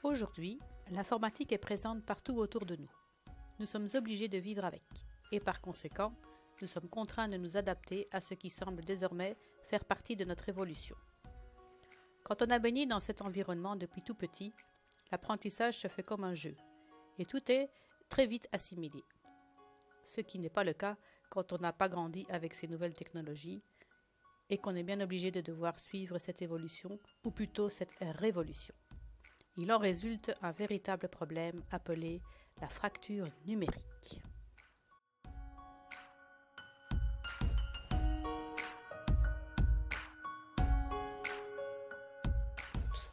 Aujourd'hui, l'informatique est présente partout autour de nous. Nous sommes obligés de vivre avec et par conséquent, nous sommes contraints de nous adapter à ce qui semble désormais faire partie de notre évolution. Quand on a baigné dans cet environnement depuis tout petit, l'apprentissage se fait comme un jeu et tout est très vite assimilé. Ce qui n'est pas le cas quand on n'a pas grandi avec ces nouvelles technologies et qu'on est bien obligé de devoir suivre cette évolution ou plutôt cette révolution. Il en résulte un véritable problème appelé la fracture numérique.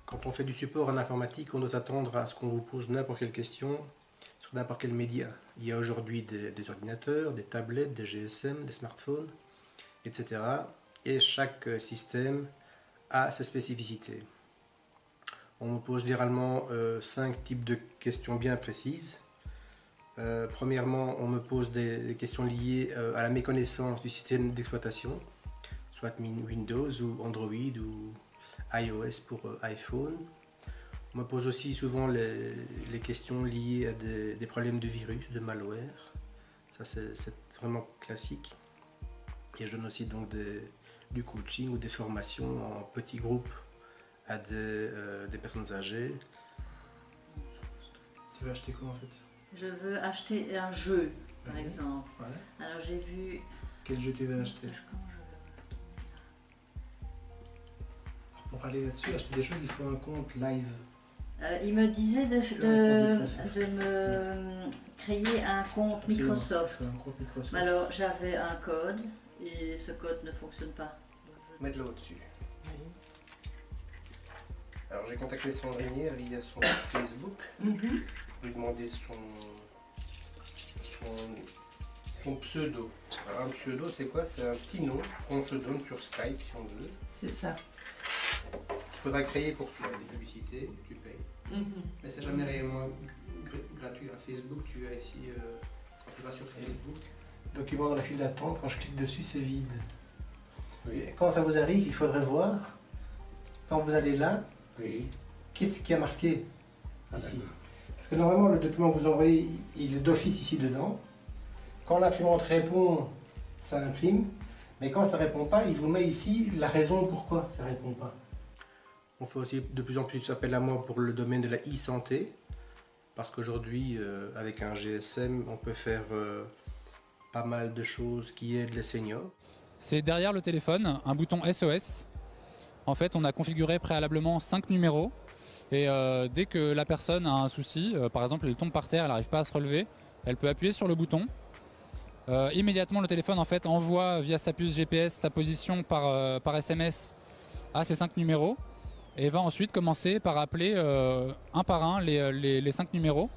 Quand on fait du support en informatique, on doit s'attendre à ce qu'on vous pose n'importe quelle question sur n'importe quel média. Il y a aujourd'hui des ordinateurs, des tablettes, des GSM, des smartphones, etc. Et chaque système a ses spécificités. On me pose généralement 5 types de questions bien précises. Premièrement, on me pose des questions liées à la méconnaissance du système d'exploitation, soit Windows ou Android ou iOS pour iPhone. On me pose aussi souvent les questions liées à des problèmes de virus, de malware. Ça c'est vraiment classique. Et je donne aussi donc du coaching ou des formations en petits groupes à des personnes âgées. Tu veux acheter quoi en fait? Je veux acheter un jeu, par exemple. Ouais. Alors j'ai vu... Quel jeu tu veux acheter? Pour aller là-dessus, acheter des choses, il faut un compte live. Il me disait de me créer un compte Microsoft. Un compte Microsoft. Alors j'avais un code et ce code ne fonctionne pas. Mettre-le au-dessus. Oui. Alors j'ai contacté Sandrine via son Facebook. Lui demander son pseudo. Alors un pseudo c'est quoi? C'est un petit nom qu'on se donne sur Skype si on veut. C'est ça. Il faudra créer pour toi des publicités, tu payes. Mais c'est jamais réellement gratuit. À Facebook, tu as ici, quand tu vas sur Facebook, document dans la file d'attente, quand je clique dessus, c'est vide. Oui. Quand ça vous arrive, il faudrait voir, quand vous allez là, oui, qu'est-ce qui a marqué ici. Parce que normalement, le document que vous envoyez, il est d'office ici dedans. Quand l'imprimante répond, ça imprime. Mais quand ça ne répond pas, il vous met ici la raison pourquoi ça ne répond pas. On fait aussi de plus en plus appel à moi pour le domaine de la e-santé. Parce qu'aujourd'hui, avec un GSM, on peut faire pas mal de choses qui aident les seniors. C'est derrière le téléphone, un bouton SOS. En fait, on a configuré préalablement 5 numéros. Et dès que la personne a un souci, par exemple, elle tombe par terre, elle n'arrive pas à se relever, elle peut appuyer sur le bouton. Immédiatement, le téléphone en fait envoie via sa puce GPS sa position par SMS à ces 5 numéros et va ensuite commencer par appeler un par un les 5 numéros.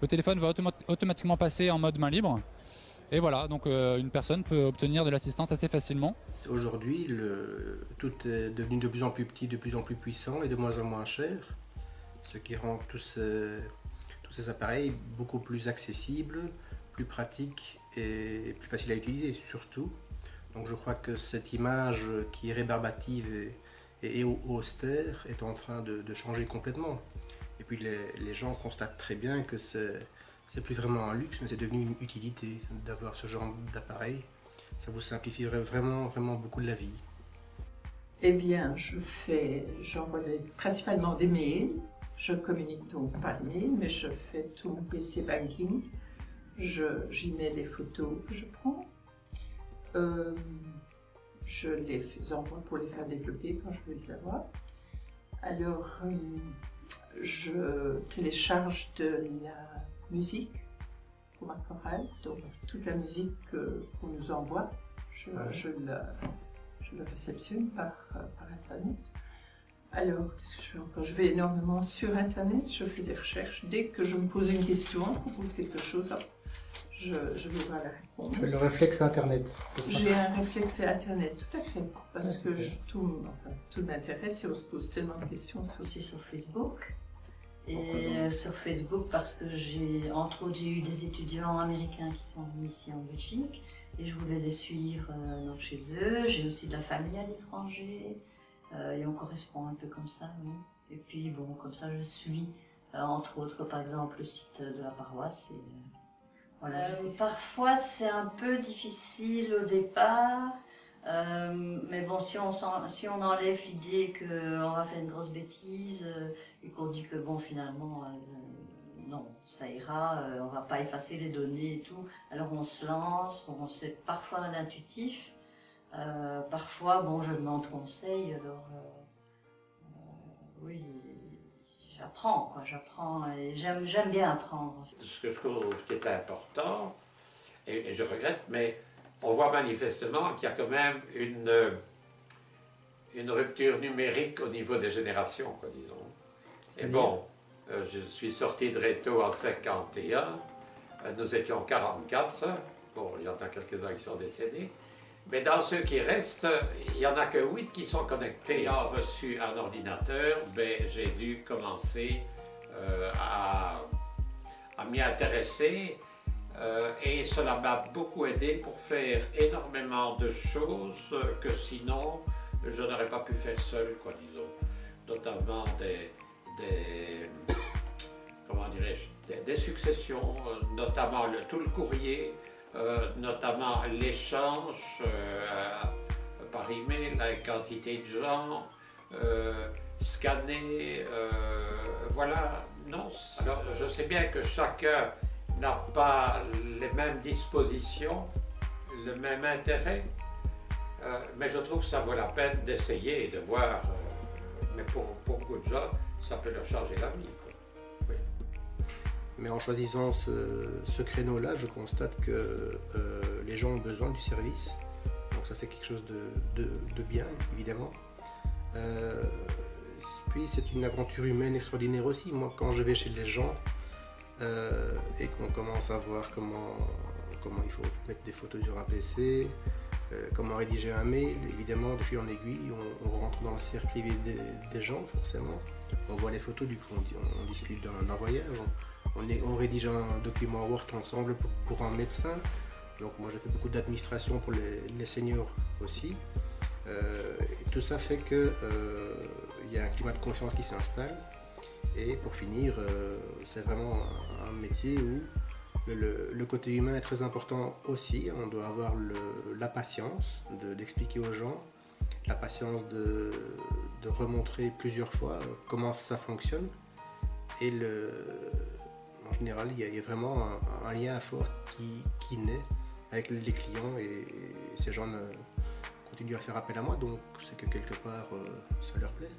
Le téléphone va automatiquement passer en mode main libre. Et voilà, donc une personne peut obtenir de l'assistance assez facilement. Aujourd'hui, tout est devenu de plus en plus petit, de plus en plus puissant et de moins en moins cher, ce qui rend tous ces appareils beaucoup plus accessibles, plus pratiques et plus faciles à utiliser surtout. Donc je crois que cette image qui est rébarbative et austère est en train de changer complètement. Et puis les gens constatent très bien que c'est plus vraiment un luxe, mais c'est devenu une utilité d'avoir ce genre d'appareil. Ça vous simplifierait vraiment, vraiment beaucoup de la vie. Eh bien, j'envoie principalement des mails. Je communique donc par mail, mais je fais tout mon PC banking. J'y mets les photos que je prends. Je les envoie pour les faire développer quand je veux les avoir. Alors, je télécharge de la musique pour ma chorale, donc toute la musique qu'on nous envoie, je la réceptionne par Internet. Alors, qu'est-ce que je fais encore? Je vais énormément sur Internet, je fais des recherches. Dès que je me pose une question à propos de quelque chose, je vais voir la réponse. Tu as le réflexe Internet, c'est ça? J'ai un réflexe Internet, tout à fait. Parce que tout m'intéresse et on se pose tellement de questions. Aussi sur Facebook. Et sur Facebook parce que entre autres, j'ai eu des étudiants américains qui sont venus ici en Belgique et je voulais les suivre chez eux. J'ai aussi de la famille à l'étranger et on correspond un peu comme ça, oui. Et puis bon, comme ça je suis entre autres par exemple le site de la paroisse. Et, voilà, parfois c'est un peu difficile au départ, mais bon, si on enlève l'idée qu'on va faire une grosse bêtise et qu'on dit que bon, finalement non, ça ira, on va pas effacer les données et tout, alors on se lance. Bon, c'est parfois à l'intuitif, parfois bon, je demande conseil, alors oui, j'apprends et j'aime bien apprendre. Ce que je trouve qui est important, et je regrette, mais on voit manifestement qu'il y a quand même une rupture numérique au niveau des générations, quoi, disons. Et bon, je suis sorti de Réto en 51, nous étions 44, bon, il y en a quelques-uns qui sont décédés, mais dans ceux qui restent, il n'y en a que 8 qui sont connectés. Ayant reçu un ordinateur, ben, j'ai dû commencer à m'y intéresser et cela m'a beaucoup aidé pour faire énormément de choses que sinon je n'aurais pas pu faire seul, quoi, disons. Notamment comment dirais-je, des successions, notamment tout le courrier, notamment l'échange par email, la quantité de gens, scanner, voilà. Non, alors je sais bien que chacun n'a pas les mêmes dispositions, le même intérêt, mais je trouve que ça vaut la peine d'essayer et de voir, mais pour beaucoup de gens, ça peut leur changer la vie, quoi. Oui. Mais en choisissant ce créneau-là, je constate que les gens ont besoin du service. Donc ça, c'est quelque chose de bien, évidemment. Puis c'est une aventure humaine extraordinaire aussi. Moi, quand je vais chez les gens et qu'on commence à voir comment il faut mettre des photos sur un PC, comment rédiger un mail, évidemment, de fil en aiguille, on rentre dans le cercle privé des gens, forcément. On voit les photos, du coup, on discute d'un voyage. On rédige un document Word ensemble pour un médecin. Donc moi, je fais beaucoup d'administration pour les seniors aussi. Et tout ça fait que il y a un climat de confiance qui s'installe. Et pour finir, c'est vraiment un métier où le côté humain est très important aussi. On doit avoir la patience d'expliquer aux gens, la patience de remontrer plusieurs fois comment ça fonctionne. Et en général, il y a vraiment un lien fort qui naît avec les clients et ces gens continuent à faire appel à moi, donc c'est que quelque part ça leur plaît.